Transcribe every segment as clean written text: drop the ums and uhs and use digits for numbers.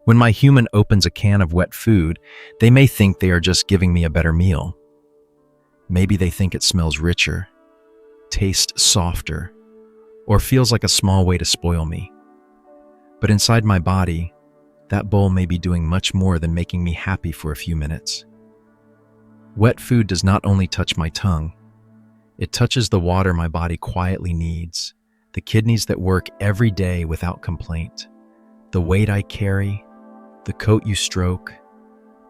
When my human opens a can of wet food, they may think they are just giving me a better meal. Maybe they think it smells richer, tastes softer, or feels like a small way to spoil me. But inside my body, that bowl may be doing much more than making me happy for a few minutes. Wet food does not only touch my tongue, it touches the water my body quietly needs, the kidneys that work every day without complaint, the weight I carry, the coat you stroke,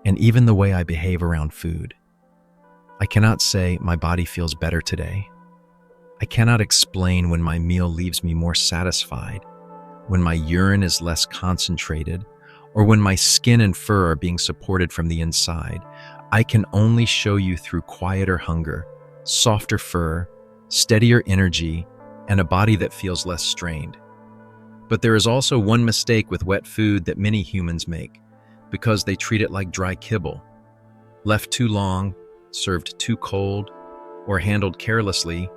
and even the way I behave around food. I cannot say my body feels better today. I cannot explain when my meal leaves me more satisfied, when my urine is less concentrated, or when my skin and fur are being supported from the inside. I can only show you through quieter hunger, softer fur, steadier energy, and a body that feels less strained. But there is also one mistake with wet food that many humans make, because they treat it like dry kibble. Left too long, served too cold, or handled carelessly,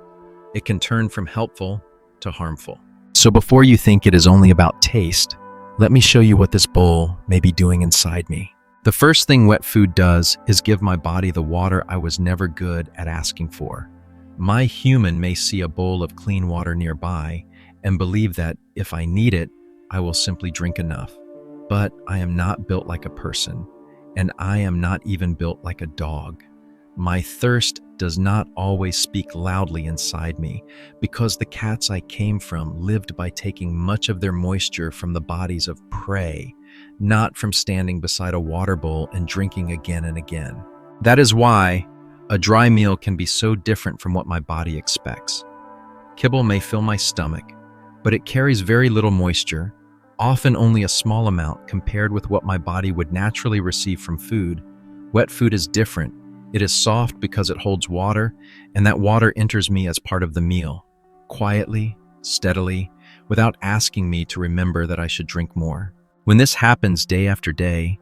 it can turn from helpful to harmful. So before you think it is only about taste, let me show you what this bowl may be doing inside me. The first thing wet food does is give my body the water I was never good at asking for. My human may see a bowl of clean water nearby and believe that if I need it, I will simply drink enough. But I am not built like a person, and I am not even built like a dog. My thirst does not always speak loudly inside me, because the cats I came from lived by taking much of their moisture from the bodies of prey, not from standing beside a water bowl and drinking again and again. That is why a dry meal can be so different from what my body expects. Kibble may fill my stomach, but it carries very little moisture, often only a small amount compared with what my body would naturally receive from food. Wet food is different. It is soft because it holds water, and that water enters me as part of the meal, quietly, steadily, without asking me to remember that I should drink more. When this happens day after day,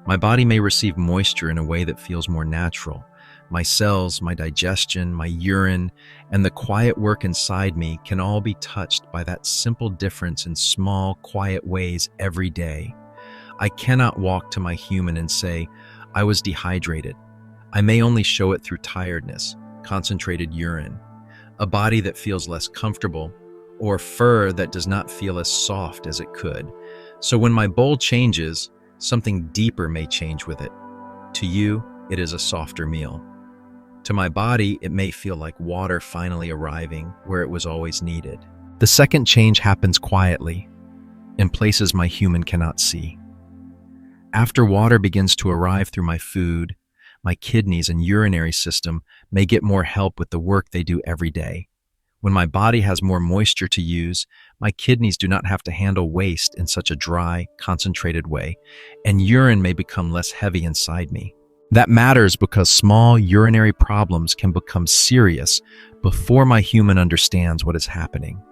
my body may receive moisture in a way that feels more natural. My cells, my digestion, my urine, and the quiet work inside me can all be touched by that simple difference in small, quiet ways every day. I cannot walk to my human and say, I was dehydrated. I may only show it through tiredness, concentrated urine, a body that feels less comfortable, or fur that does not feel as soft as it could. So when my bowl changes, something deeper may change with it. To you, it is a softer meal. To my body, it may feel like water finally arriving where it was always needed. The second change happens quietly, in places my human cannot see. After water begins to arrive through my food, my kidneys and urinary system may get more help with the work they do every day. When my body has more moisture to use, my kidneys do not have to handle waste in such a dry, concentrated way, and urine may become less heavy inside me. That matters because small urinary problems can become serious before my human understands what is happening.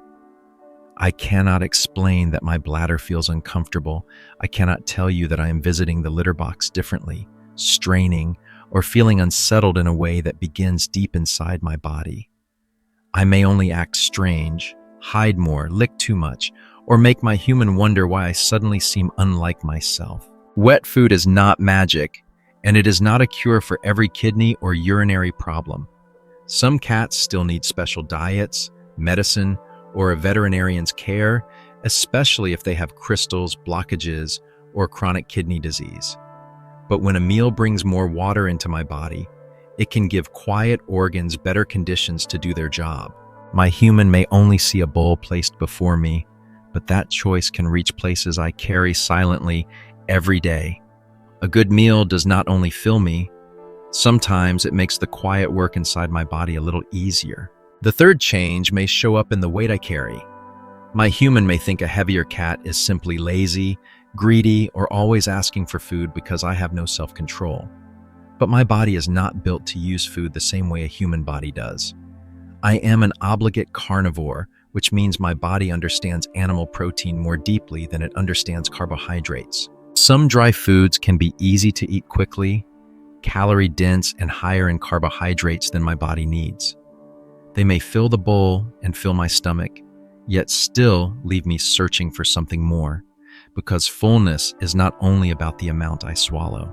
I cannot explain that my bladder feels uncomfortable. I cannot tell you that I am visiting the litter box differently, straining, or feeling unsettled in a way that begins deep inside my body. I may only act strange, hide more, lick too much, or make my human wonder why I suddenly seem unlike myself. Wet food is not magic, and it is not a cure for every kidney or urinary problem. Some cats still need special diets, medicine, or a veterinarian's care, especially if they have crystals, blockages, or chronic kidney disease. But when a meal brings more water into my body, it can give quiet organs better conditions to do their job. My human may only see a bowl placed before me, but that choice can reach places I carry silently every day. A good meal does not only fill me, sometimes it makes the quiet work inside my body a little easier. The third change may show up in the weight I carry. My human may think a heavier cat is simply lazy, greedy, or always asking for food because I have no self-control. But my body is not built to use food the same way a human body does. I am an obligate carnivore, which means my body understands animal protein more deeply than it understands carbohydrates. Some dry foods can be easy to eat quickly, calorie-dense, and higher in carbohydrates than my body needs. They may fill the bowl and fill my stomach, yet still leave me searching for something more, because fullness is not only about the amount I swallow.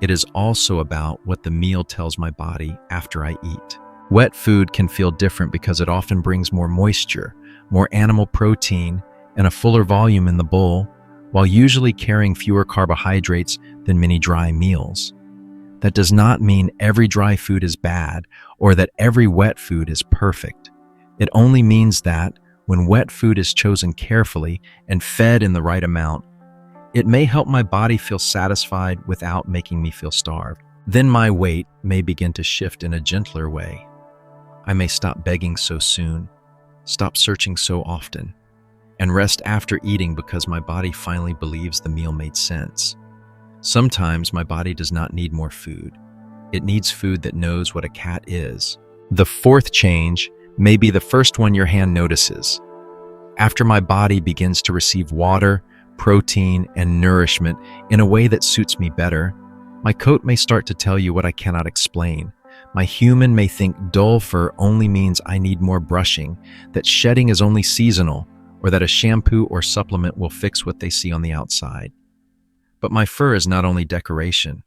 It is also about what the meal tells my body after I eat. Wet food can feel different because it often brings more moisture, more animal protein, and a fuller volume in the bowl, while usually carrying fewer carbohydrates than many dry meals. That does not mean every dry food is bad or that every wet food is perfect. It only means that when wet food is chosen carefully and fed in the right amount, it may help my body feel satisfied without making me feel starved. Then my weight may begin to shift in a gentler way. I may stop begging so soon, stop searching so often, and rest after eating because my body finally believes the meal made sense. Sometimes my body does not need more food. It needs food that knows what a cat is. The fourth change may be the first one your hand notices. After my body begins to receive water, protein, and nourishment in a way that suits me better, my coat may start to tell you what I cannot explain. My human may think dull fur only means I need more brushing, that shedding is only seasonal, or that a shampoo or supplement will fix what they see on the outside. But my fur is not only decoration.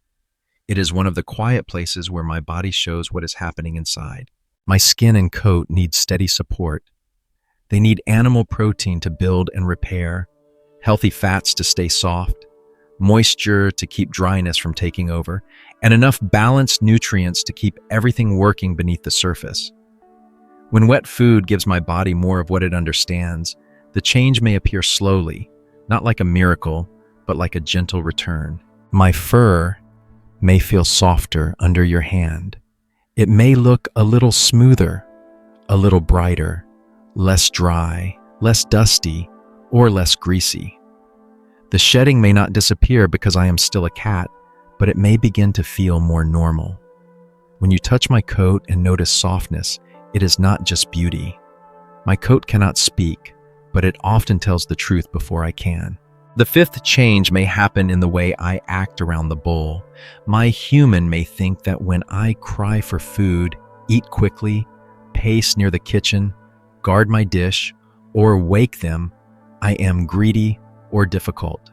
It is one of the quiet places where my body shows what is happening inside. My skin and coat need steady support. They need animal protein to build and repair, healthy fats to stay soft, moisture to keep dryness from taking over, and enough balanced nutrients to keep everything working beneath the surface. When wet food gives my body more of what it understands, the change may appear slowly, not like a miracle, but like a gentle return. My fur may feel softer under your hand. It may look a little smoother, a little brighter, less dry, less dusty, or less greasy. The shedding may not disappear because I am still a cat, but it may begin to feel more normal. When you touch my coat and notice softness, it is not just beauty. My coat cannot speak, but it often tells the truth before I can. The fifth change may happen in the way I act around the bowl. My human may think that when I cry for food, eat quickly, pace near the kitchen, guard my dish, or wake them, I am greedy or difficult.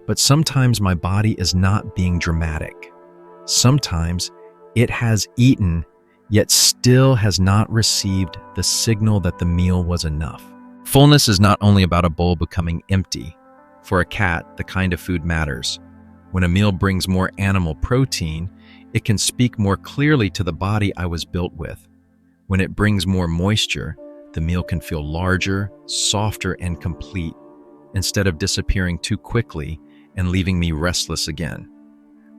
But sometimes my body is not being dramatic. Sometimes it has eaten, yet still has not received the signal that the meal was enough. Fullness is not only about a bowl becoming empty. For a cat, the kind of food matters. When a meal brings more animal protein, it can speak more clearly to the body I was built with. When it brings more moisture, the meal can feel larger, softer, and complete, instead of disappearing too quickly and leaving me restless again.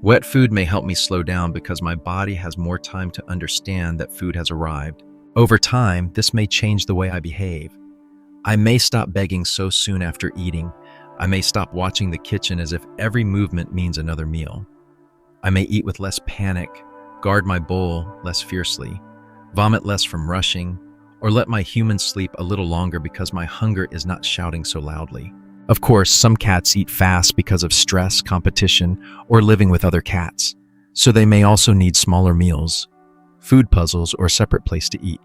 Wet food may help me slow down because my body has more time to understand that food has arrived. Over time, this may change the way I behave. I may stop begging so soon after eating. I may stop watching the kitchen as if every movement means another meal. I may eat with less panic, guard my bowl less fiercely, vomit less from rushing, or let my human sleep a little longer because my hunger is not shouting so loudly. Of course, some cats eat fast because of stress, competition, or living with other cats, so they may also need smaller meals, food puzzles, or a separate place to eat.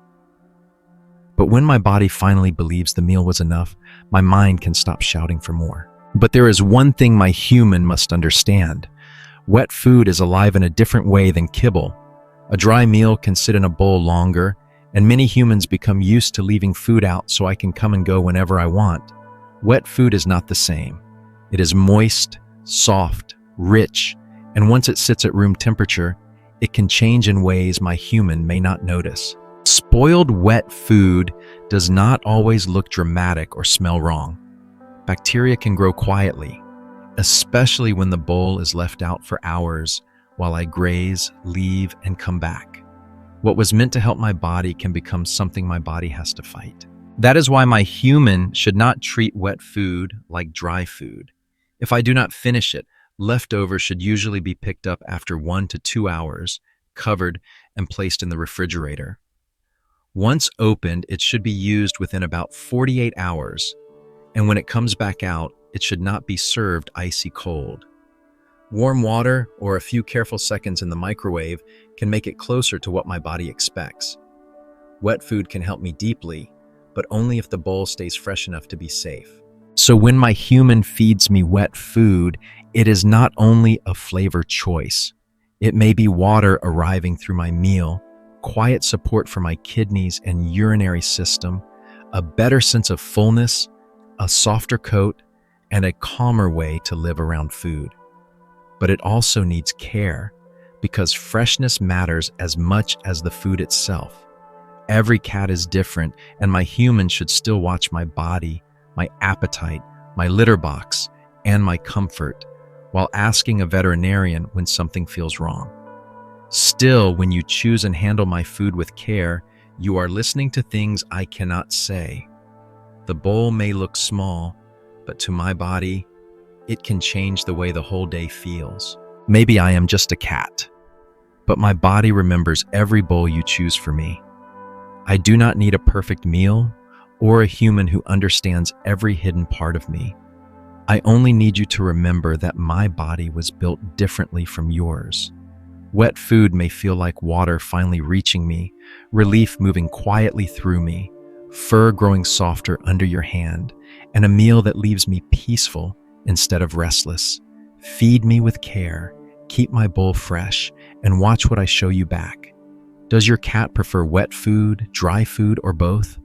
But when my body finally believes the meal was enough, my mind can stop shouting for more. But there is one thing my human must understand. Wet food is alive in a different way than kibble. A dry meal can sit in a bowl longer, and many humans become used to leaving food out so I can come and go whenever I want. Wet food is not the same. It is moist, soft, rich, and once it sits at room temperature, it can change in ways my human may not notice. Spoiled wet food does not always look dramatic or smell wrong. Bacteria can grow quietly, especially when the bowl is left out for hours while I graze, leave, and come back. What was meant to help my body can become something my body has to fight. That is why my human should not treat wet food like dry food. If I do not finish it, leftovers should usually be picked up after 1 to 2 hours, covered, and placed in the refrigerator. Once opened, it should be used within about 48 hours, and when it comes back out, it should not be served icy cold. Warm water or a few careful seconds in the microwave can make it closer to what my body expects. Wet food can help me deeply, but only if the bowl stays fresh enough to be safe. So when my human feeds me wet food, it is not only a flavor choice. It may be water arriving through my meal, quiet support for my kidneys and urinary system, a better sense of fullness, a softer coat, and a calmer way to live around food. But it also needs care, because freshness matters as much as the food itself. Every cat is different, and my human should still watch my body, my appetite, my litter box, and my comfort, while asking a veterinarian when something feels wrong. Still, when you choose and handle my food with care, you are listening to things I cannot say. The bowl may look small, but to my body, it can change the way the whole day feels. Maybe I am just a cat, but my body remembers every bowl you choose for me. I do not need a perfect meal or a human who understands every hidden part of me. I only need you to remember that my body was built differently from yours. Wet food may feel like water finally reaching me, relief moving quietly through me, fur growing softer under your hand, and a meal that leaves me peaceful instead of restless. Feed me with care, keep my bowl fresh, and watch what I show you back. Does your cat prefer wet food, dry food, or both?